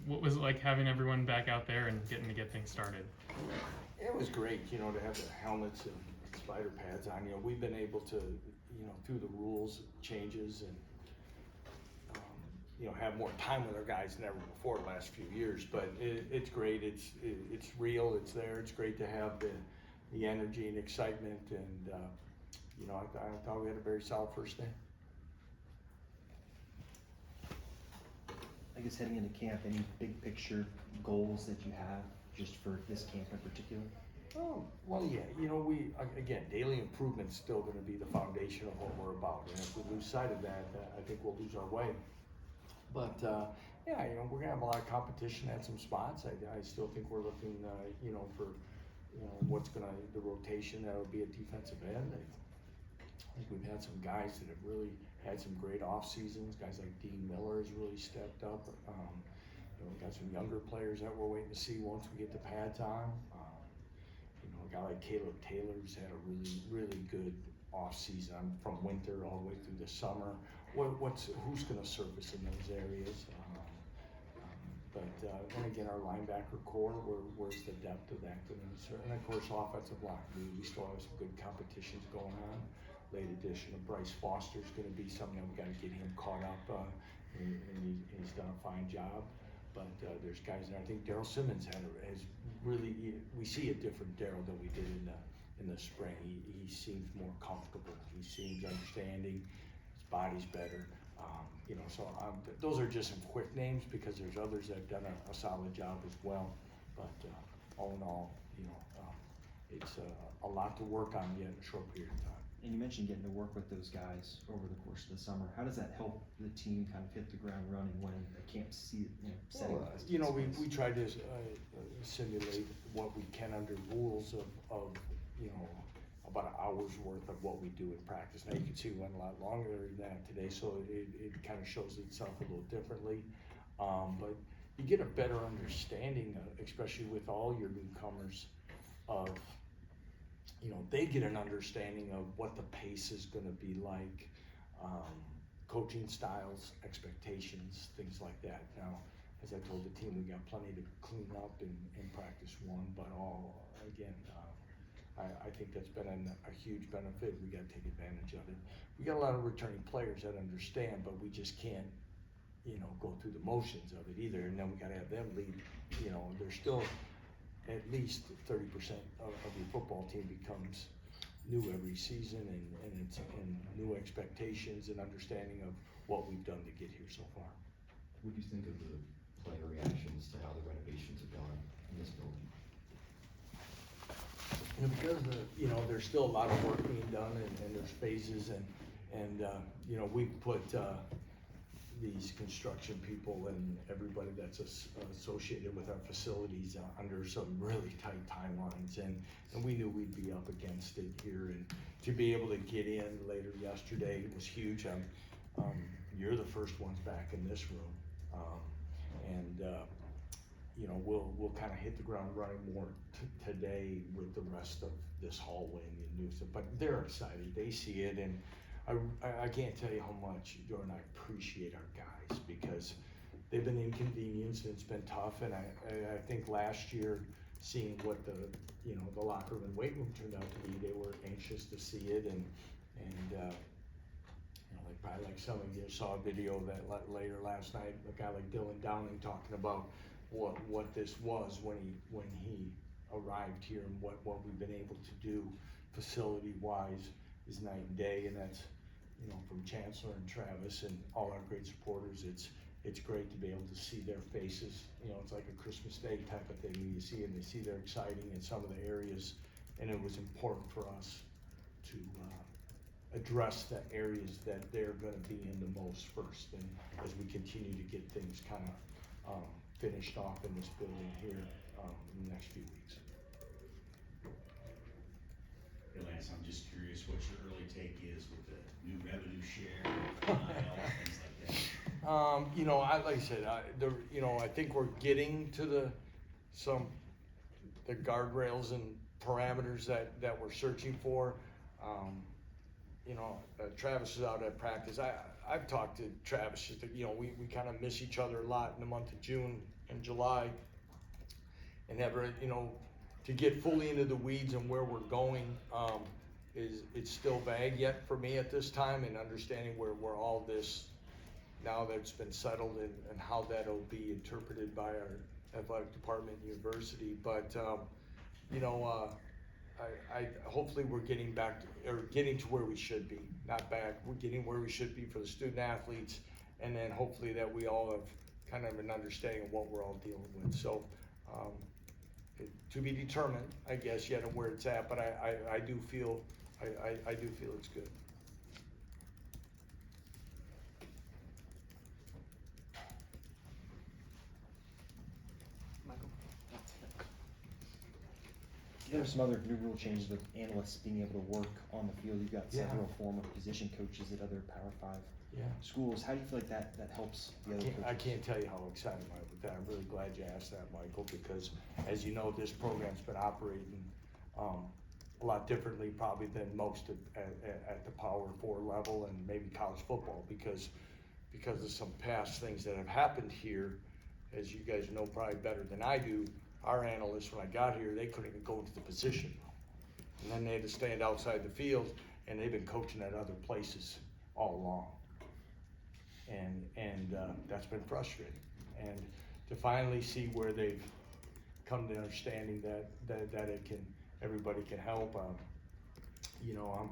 what was it like having everyone back out there and getting to get things started? It was great, to have the helmets and spider pads on. We've been able to, through the rules changes and, have more time with our guys than ever before the last few years. But it's great. It's real. It's there. It's great to have the energy and excitement. And, I thought we had a very solid first day. I guess heading into camp, any big picture goals that you have just for this camp in particular? Oh, well, yeah, again, daily improvement's still gonna be the foundation of what we're about. And if we lose sight of that, I think we'll lose our way. But, yeah, we're gonna have a lot of competition at some spots. I still think we're looking, for, the rotation that'll be at defensive end. I think we've had some guys that have really had some great off seasons. Guys like Dean Miller has really stepped up. We've got some younger players that we're waiting to see once we get the pads on. A guy like Caleb Taylor's had a really, really good off season from winter all the way through the summer. Who's going to surface in those areas? But then again, our linebacker core, where's the depth of that? And of course, offensive line. We still have some good competitions going on. Late addition of Bryce Foster is going to be something that we got to get him caught up, and he's done a fine job. But there's guys, and I think Daryl Simmons has really. We see a different Daryl than we did in the spring. He seems more comfortable. He seems understanding. His body's better. Those are just some quick names because there's others that have done a solid job as well. But all in all, it's a lot to work on yet in a short period of time. And you mentioned getting to work with those guys over the course of the summer. How does that help the team kind of hit the ground running when a camp setting? We try to simulate what we can under rules of about an hour's worth of what we do in practice. Now you can see we went a lot longer than that today, so it kind of shows itself a little differently. But you get a better understanding, especially with all your newcomers, of they get an understanding of what the pace is going to be like, coaching styles, expectations, things like that. Now, as I told the team, we got plenty to clean up in practice one, but I think that's been a huge benefit. We got to take advantage of it. We got a lot of returning players that understand, but we just can't, go through the motions of it either. And then we got to have them lead. There's still at least 30% of your football team becomes new every season, and new expectations and understanding of what we've done to get here so far. What do you think of the player reactions to how the renovations have gone in this building? Because there's still a lot of work being done, and there's phases, and we've put these construction people and everybody that's associated with our facilities under some really tight timelines, and we knew we'd be up against it here, and to be able to get in later yesterday was huge. You're the first ones back in this room, we'll kind of hit the ground running more today with the rest of this hallway and the new stuff, but they're excited. They see it, and I can't tell you how much Jordan and I appreciate our guys, because they've been inconvenienced and it's been tough. And I think last year, seeing what the locker room and weight room turned out to be, they were anxious to see it, and probably like some of you saw a video that later last night, a guy like Dylan Downing talking about what this was when he arrived here, and what we've been able to do facility wise is night and day. And that's from Chancellor and Travis and all our great supporters. It's great to be able to see their faces. It's like a Christmas Day type of thing. You see, and they see they're exciting in some of the areas, and it was important for us to address the areas that they're going to be in the most first, and as we continue to get things kind of finished off in this building here in the next few weeks. Hey Lance, I'm just curious what your early take is with the new revenue share, things like that. Like I said, I think we're getting to the guardrails and parameters that we're searching for. Travis is out at practice. I've talked to Travis, just that, you know, we kind of miss each other a lot in the month of June and July. And never, you know, to get fully into the weeds and where we're going, it's still vague yet for me at this time, and understanding where all this, now that it's been settled, and how that'll be interpreted by our athletic department and university. But, you know, I hopefully we're getting back to, or getting to where we should be, not back, we're getting where we should be for the student athletes, and then hopefully that we all have kind of an understanding of what we're all dealing with. So, to be determined, I guess, yet, and where it's at, but I do feel, I do feel it's good. Michael? There are some other new rule changes with analysts being able to work on the field. You've got Yeah. several former position coaches at other Power 5 Yeah. schools. How do you feel like that helps the other coaches? I can't tell you how excited I am with that. I'm really glad you asked that, Michael, because as you know, this program's been operating a lot differently probably than most at the Power 4 level, and maybe college football, because of some past things that have happened here. As you guys know probably better than I do, our analysts, when I got here, they couldn't even go into the position room. And then they had to stand outside the field, and they've been coaching at other places all along. And that's been frustrating. And to finally see where they've come to understanding that it can, everybody can help, you know,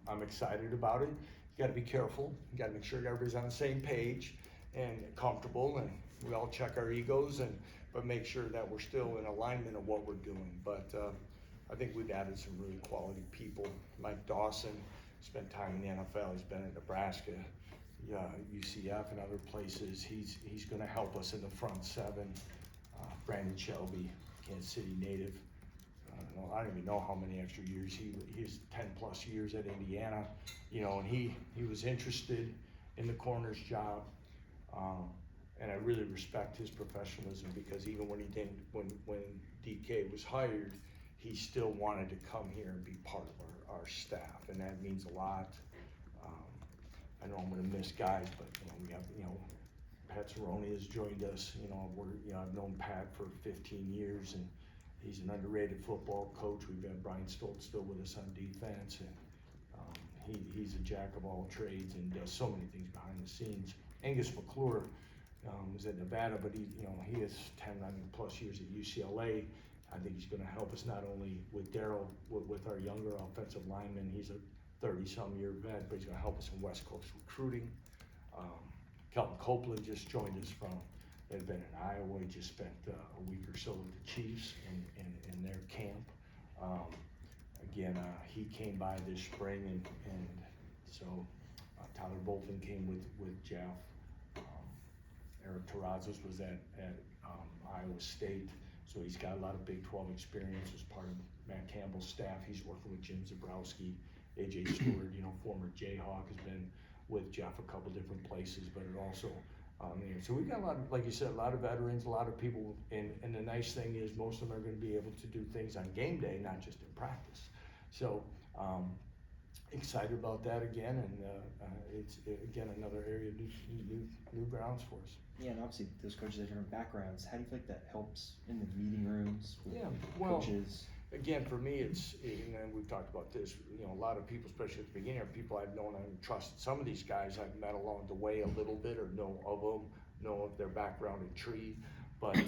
I'm excited about it. You gotta be careful. You gotta make sure everybody's on the same page and comfortable, and we all check our egos, but make sure that we're still in alignment of what we're doing. But I think we've added some really quality people. Mike Dawson spent time in the NFL. He's been at Nebraska, UCF, and other places. He's going to help us in the front seven. Brandon Shelby, Kansas City native. I don't even know how many extra years he's 10+ years at Indiana, you know, and he was interested in the corner's job. And I really respect his professionalism, because even when when DK was hired, he still wanted to come here and be part of our staff, and that means a lot. I know I'm gonna miss guys, but you know, we have, you know, Pat Cerrone has joined us. You know, I've known Pat for 15 years, and he's an underrated football coach. We've got Brian Stoltz still with us on defense, and he's a jack of all trades and does so many things behind the scenes. Angus McClure was at Nevada, but he has 10+ years at UCLA. I think he's going to help us not only with Darryl, with our younger offensive lineman. He's a 30-some-year vet, but he's going to help us in West Coast recruiting. Kelton Copeland just joined us they've been in Iowa. He just spent a week or so with the Chiefs in their camp. Again, he came by this spring, and so Tyler Bolton came with Jeff. Eric Terrazas was at Iowa State, so he's got a lot of Big 12 experience as part of Matt Campbell's staff. He's working with Jim Zabrowski. AJ Stewart, you know, former Jayhawk, has been with Jeff a couple different places, but it also, so we've got a lot of, like you said, a lot of veterans, a lot of people, and the nice thing is most of them are going to be able to do things on game day, not just in practice. So excited about that again, and it's again another area of new grounds for us. Yeah, and obviously those coaches have different backgrounds. How do you feel like that helps in the meeting rooms with coaches? Again, for me, and we've talked about this, you know, a lot of people, especially at the beginning, are people I've known and trusted. Some of these guys I've met along the way a little bit, or know of them, know of their background in tree, but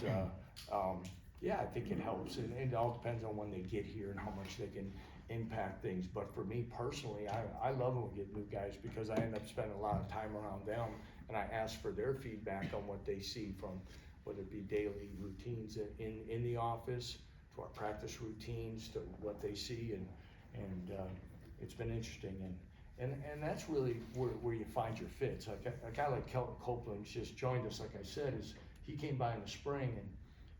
yeah, I think it helps, and it all depends on when they get here and how much they can impact things. But for me personally, I love when we get new guys, because I end up spending a lot of time around them, and I ask for their feedback on what they see, from whether it be daily routines in the office, to our practice routines, to what they see, and it's been interesting, and that's really where you find your fits. Like a guy like Kelton Copeland just joined us, like I said, he came by in the spring,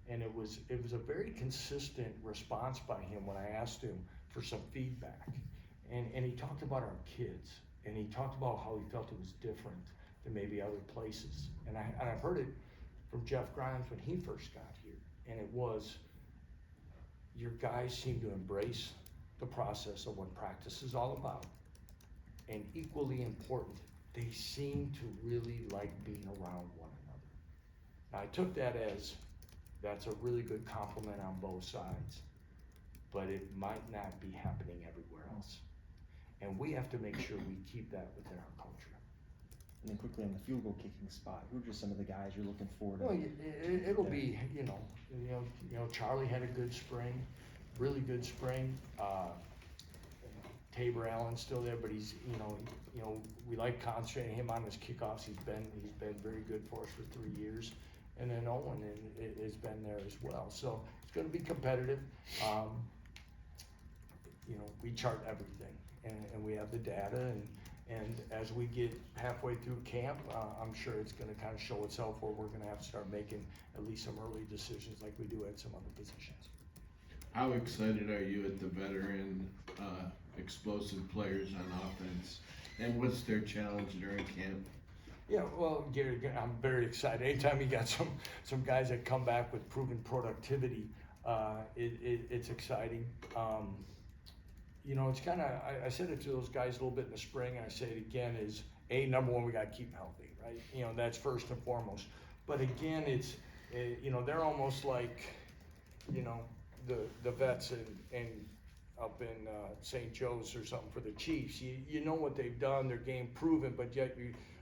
and it was a very consistent response by him when I asked him for some feedback, and he talked about our kids, and he talked about how he felt it was different than maybe other places, and I've heard it from Jeff Grimes when he first got here, and it was, your guys seem to embrace the process of what practice is all about, and equally important, they seem to really like being around one another. Now, I took that as that's a really good compliment on both sides, but it might not be happening everywhere else. And we have to make sure we keep that within our culture. And then quickly on the field goal kicking spot, who are just some of the guys you're looking forward to? Well, it'll be, Charlie had a good spring, really good spring. Tabor Allen's still there, but he's, we like concentrating him on his kickoffs. He's been very good for us for 3 years. And then Owen has been there as well. So it's going to be competitive. We chart everything, and we have the data, and as we get halfway through camp, I'm sure it's going to kind of show itself where we're going to have to start making at least some early decisions like we do at some other positions. How excited are you at the veteran, explosive players on offense? And what's their challenge during camp? Yeah, well, Gary, I'm very excited. Anytime you got some guys that come back with proven productivity, it's exciting. It's kind of, I said it to those guys a little bit in the spring, and I say it again, is number one, we got to keep them healthy, right? That's first and foremost. But again, it's, they're almost like, the vets in up in St. Joe's or something for the Chiefs. You know what they've done, they're game proven, but yet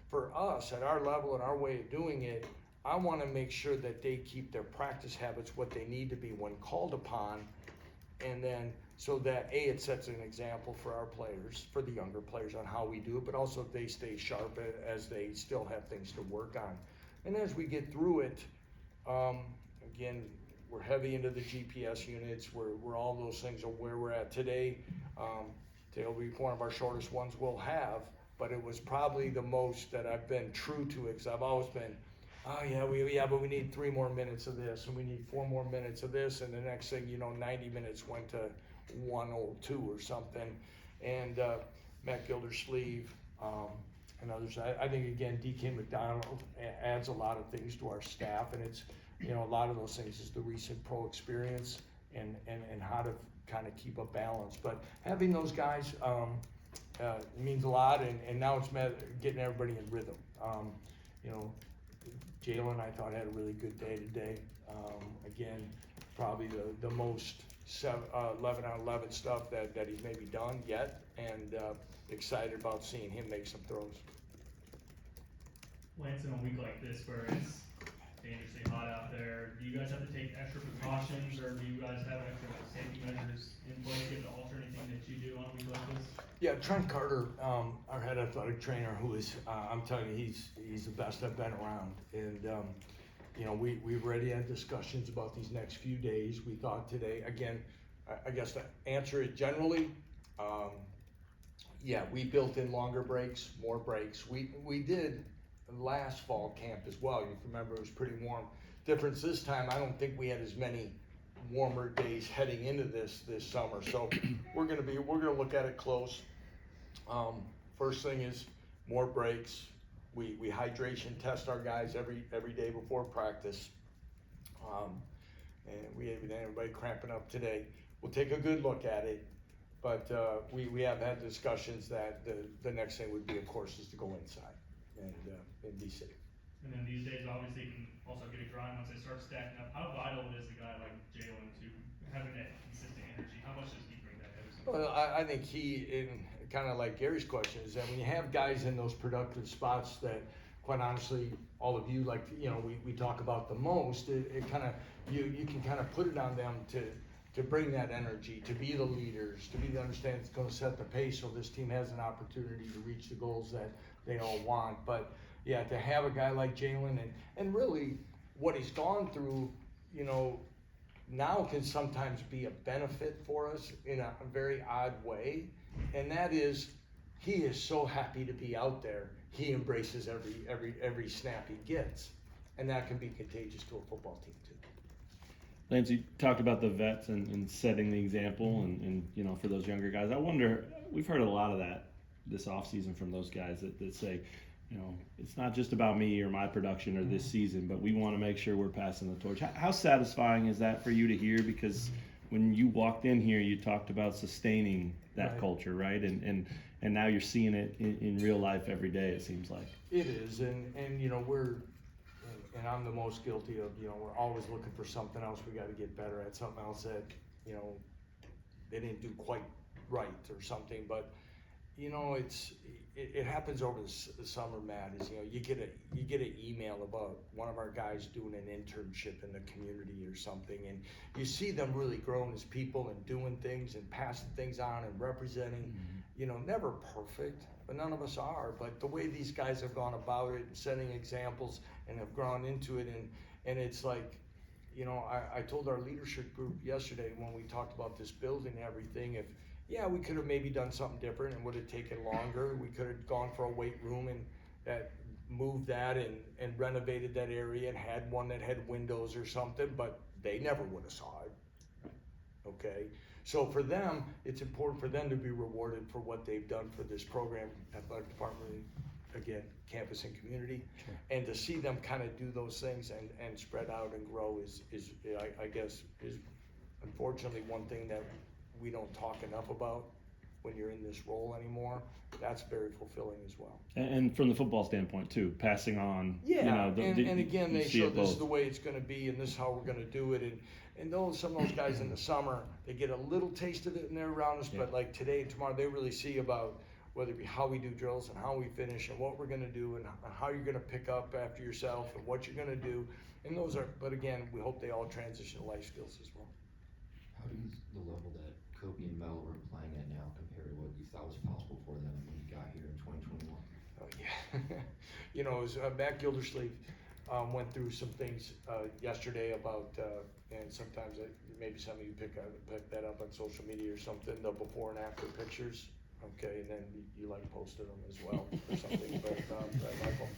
for us, at our level and our way of doing it, I want to make sure that they keep their practice habits what they need to be when called upon, and then so that it sets an example for our players, for the younger players, on how we do it, but also they stay sharp as they still have things to work on. And as we get through it, again, we're heavy into the GPS units, where all those things are where we're at today. They'll be one of our shortest ones we'll have, but it was probably the most that I've been true to it, because I've always been, but we need 3 more minutes of this, and we need 4 more minutes of this, and the next thing 90 minutes went to 102 or something. And Matt Gildersleeve and others. I think, again, DK McDonald adds a lot of things to our staff, and it's, a lot of those things is the recent pro experience and how to kind of keep a balance. But having those guys means a lot, and now it's getting everybody in rhythm. Jalen, I thought, had a really good day today. Again, probably the most 11 out of 11 stuff that he's maybe done yet, and excited about seeing him make some throws. Lance, in a week like this where it's dangerously hot out there, do you guys have to take extra precautions, or do you guys have extra safety measures in place? Do you have to alter anything that you do on a week like this? Yeah, Trent Carter, our head athletic trainer, who is, I'm telling you, he's the best I've been around. And, we've already had discussions about these next few days. We thought today, again, I guess to answer it generally, we built in longer breaks, more breaks. We did last fall camp as well. You remember, it was pretty warm. Difference this time, I don't think we had as many warmer days heading into this summer. So we're gonna look at it close. First thing is more breaks. We hydration test our guys every day before practice. And we haven't had anybody cramping up today. We'll take a good look at it, but we have had discussions that the next thing would be, of course, is to go inside and be safe. And then these days, obviously, you can also get a grind once they start stacking up. How vital is a guy like Jalen to having that consistent energy? How much does he bring that every single Well, I think kind of like Gary's question, is that when you have guys in those productive spots that, quite honestly, all of you, like, we talk about the most, it kind of, you can kind of put it on them to bring that energy, to be the leaders, to be the understand it's going to set the pace so this team has an opportunity to reach the goals that they all want. But yeah, to have a guy like Jalen and really what he's gone through, now can sometimes be a benefit for us in a very odd way. And that is, he is so happy to be out there. He embraces every snap he gets. And that can be contagious to a football team too. Lance, you talked about the vets and setting the example and for those younger guys. I wonder, we've heard a lot of that this offseason from those guys that say, it's not just about me or my production or this season, but we want to make sure we're passing the torch. How satisfying is that for you to hear? Because when you walked in here, you talked about sustaining that culture, right? And and now you're seeing it in real life every day, it seems like. It is, and you know, and I'm the most guilty of, you know, we're always looking for something else we gotta get better at, something else that, you know, they didn't do quite right or something, but, you know, it happens over the summer, Matt, is, you know, you get an email about one of our guys doing an internship in the community or something, and you see them really growing as people and doing things and passing things on and representing, you know, never perfect, but none of us are, but the way these guys have gone about it and setting examples and have grown into it, and it's like, you know, I told our leadership group yesterday when we talked about this building and everything, if, yeah, we could have maybe done something different and would have taken longer. We could have gone for a weight room and moved that and renovated that area and had one that had windows or something, but they never would have saw it. Okay, so for them, it's important for them to be rewarded for what they've done for this program, athletic department, again, campus and community, and to see them kind of do those things and spread out and grow is I guess is unfortunately one thing that we don't talk enough about when you're in this role anymore. That's very fulfilling as well. And from the football standpoint too, passing on. Yeah, you know, and again, you they see show it this both. is the way it's going to be, and this is how we're going to do it. And some of those guys in the summer, they get a little taste of it and they're around us, but like today and tomorrow, they really see about whether it be how we do drills and how we finish and what we're going to do and how you're going to pick up after yourself and what you're going to do. And those are, but again, we hope they all transition to life skills as well. How does the level that Kobe and Mel are playing at now compare to what you thought was possible for them when you got here in 2021? Oh yeah, you know, as Matt Gildersleeve went through some things yesterday about, and sometimes maybe some of you pick that up on social media or something, the before and after pictures. Okay, and then you like posted them as well or something, but Michael.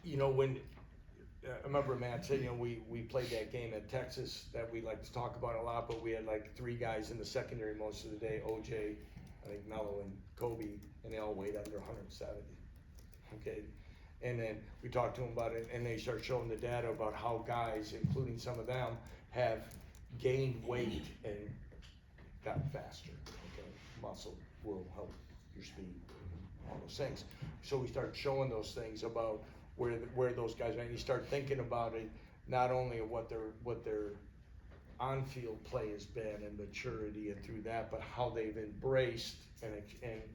You know, when I remember Matt said, you know, we played that game at Texas that we like to talk about a lot, but we had like 3 guys in the secondary most of the day, OJ, I think Mello and Kobe, and they all weighed under 170. Okay, and then we talked to them about it, and they start showing the data about how guys, including some of them, have gained weight and gotten faster. Okay, muscle will help your speed, all those things. So we start showing those things about where those guys are, and you start thinking about it, not only of what their on-field play has been and maturity and through that, but how they've embraced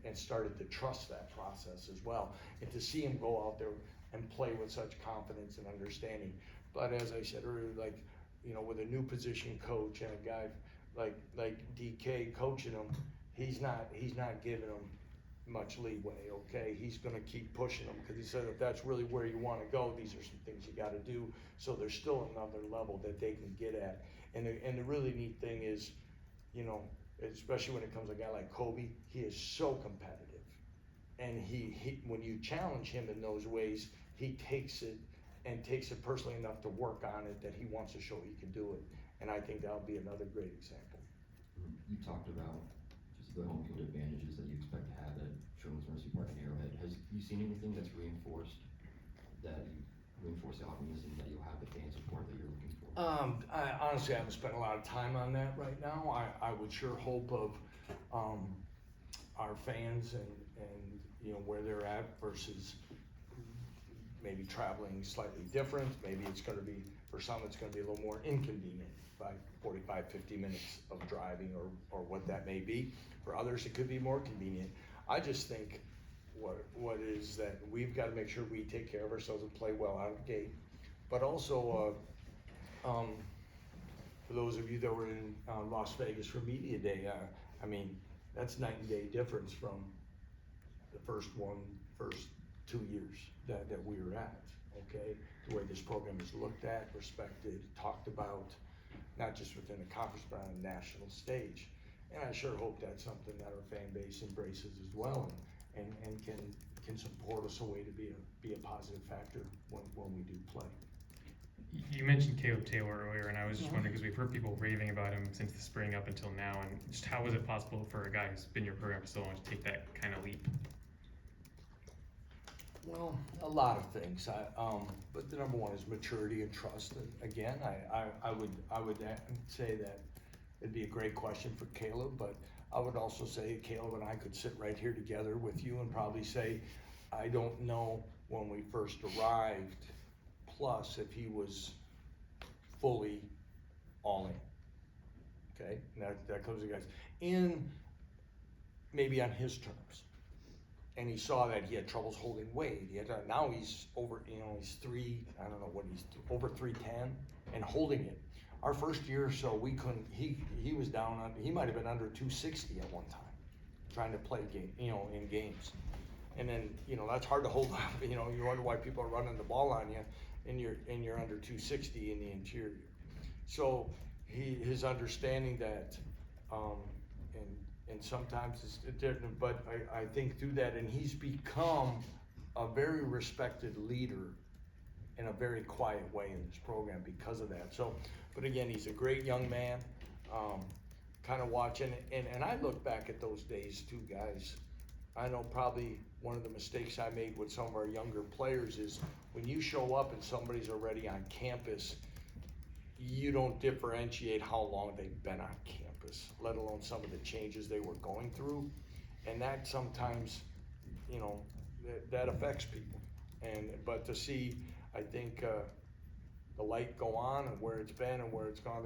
and started to trust that process as well, and to see them go out there and play with such confidence and understanding. But as I said earlier, like, you know, with a new position coach and a guy like DK coaching them, he's not giving them much leeway. Okay, he's going to keep pushing them because he said if that's really where you want to go, these are some things you got to do. So there's still another level that they can get at. And the really neat thing is, you know, especially when it comes to a guy like Kobe, he is so competitive, and he when you challenge him in those ways, he takes it personally enough to work on it that he wants to show he can do it. And I think that'll be another great example. You talked about just the home field advantages that you expect to have at Sherman's Mercy Park and Arrowhead. Has you seen anything that's reinforced the optimism that you'll have the fan support that you're looking for? I honestly haven't spent a lot of time on that right now. I would sure hope of our fans and you know where they're at versus maybe traveling slightly different. Maybe it's going to be, for some, it's going to be a little more inconvenient by 45, 50 minutes of driving or what that may be. For others, it could be more convenient. I just think what is that we've got to make sure we take care of ourselves and play well out of the gate. But also, for those of you that were in Las Vegas for Media Day, I mean, that's night and day difference from the first 2 years that we were at, okay? The way this program is looked at, respected, talked about, not just within the conference, but on a national stage. And I sure hope that's something that our fan base embraces as well, and can support us a way to be a positive factor when we do play. You mentioned Caleb Taylor earlier, and I was just wondering, because we've heard people raving about him since the spring up until now, and just how was it possible for a guy who's been in your program for so long to take that kind of leap? Well, a lot of things. But the number one is maturity and trust. And again, I would say that it'd be a great question for Caleb, but I would also say Caleb and I could sit right here together with you and probably say, I don't know when we first arrived, plus if he was fully all in. Okay, and that comes to guys in maybe on his terms. And he saw that he had troubles holding weight. Now he's over, he's over 310 and holding it. Our first year or so, we couldn't, he was down on, he might've been under 260 at one time, trying to play game, in games. And then, that's hard to hold up, you wonder why people are running the ball on you and you're under 260 in the interior. So his understanding that, and sometimes it's different, but I think through that, and he's become a very respected leader in a very quiet way in this program because of that. So, but again, he's a great young man, kind of watching, and I look back at those days too, guys. I know probably one of the mistakes I made with some of our younger players is when you show up and somebody's already on campus, you don't differentiate how long they've been on campus, let alone some of the changes they were going through. And that sometimes, that affects people. But to see, I think, the light go on and where it's been and where it's gone,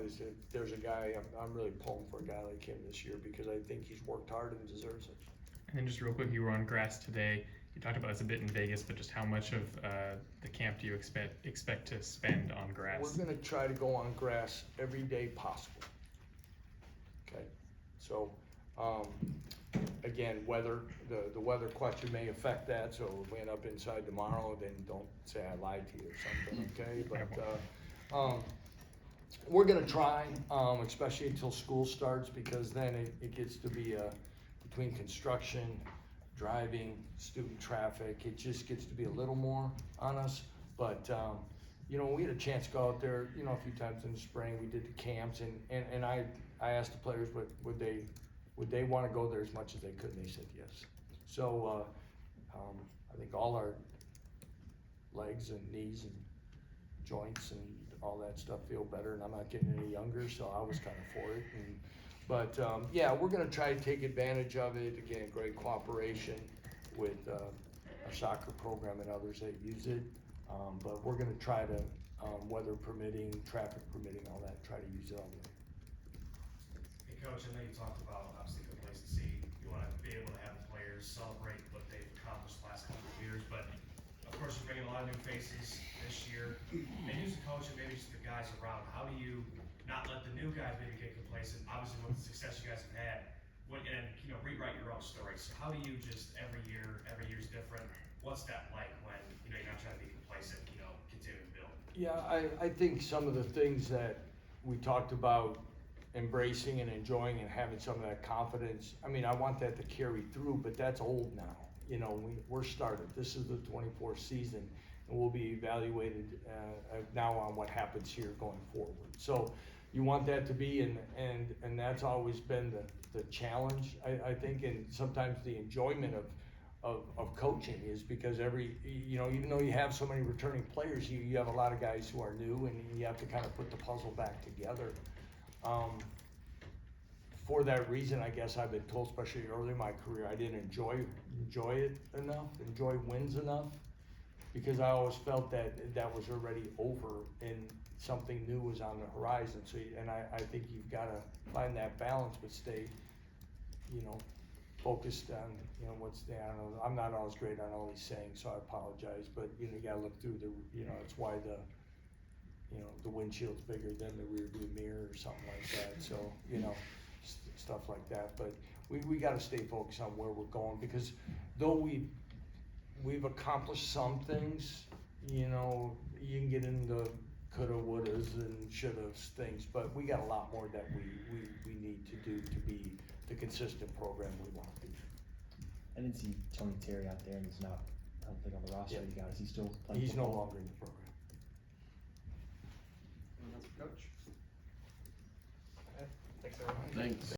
there's a guy, I'm really pulling for a guy like him this year because I think he's worked hard and deserves it. And then just real quick, you were on grass today. You talked about this a bit in Vegas, but just how much of the camp do you expect to spend on grass? We're gonna try to go on grass every day possible. Okay, so again, weather, the weather question may affect that. So if we end up inside tomorrow, then don't say I lied to you or something. Okay, but we're gonna try, especially until school starts, because then it gets to be between construction, driving, student traffic, it just gets to be a little more on us. But we had a chance to go out there, a few times in the spring. We did the camps, and I asked the players would they want to go there as much as they could, and they said yes. So I think all our legs and knees and joints and all that stuff feel better, and I'm not getting any younger, so I was kind of for it. But we're gonna try to take advantage of it. Again, great cooperation with our soccer program and others that use it. But we're gonna try to, weather permitting, traffic permitting, all that, try to use it all the way. Hey Coach, I know you talked about obviously complacency. You wanna be able to have the players celebrate what they've accomplished the last couple of years, but of course you're bringing a lot of new faces this year. And you as a coach and maybe just the guys around, how do you not let the new guys maybe get complacent, obviously with the success you guys have had, and rewrite your own story. So how do you just every year's different, what's that like when, you're not trying to be complacent, continue to build? Yeah, I think some of the things that we talked about, embracing and enjoying and having some of that confidence, I want that to carry through, but that's old now. We're started, this is the 24th season, and we'll be evaluated now on what happens here going forward. So you want that to be, and that's always been the challenge, I think, and sometimes the enjoyment of coaching is because even though you have so many returning players, you have a lot of guys who are new, and you have to kind of put the puzzle back together. For that reason, I guess I've been told, especially early in my career, I didn't enjoy it enough, enjoy wins enough, because I always felt that was already over and something new was on the horizon. So, and I think you've got to find that balance, but stay, focused on, I don't know, I'm not always great on all these sayings, so I apologize, but you got to look through it's why the windshield's bigger than the rear view mirror or something like that. So, stuff like that. But we got to stay focused on where we're going, because though we've accomplished some things, you can get into coulda, wouldas, and shouldas things, but we got a lot more that we need to do to be the consistent program we want to be. I didn't see Tony Terry out there, and he's not, I don't think, on the roster. Yeah. Is he still playing He's no football? longer in the program. Anyone else for Coach? Thanks.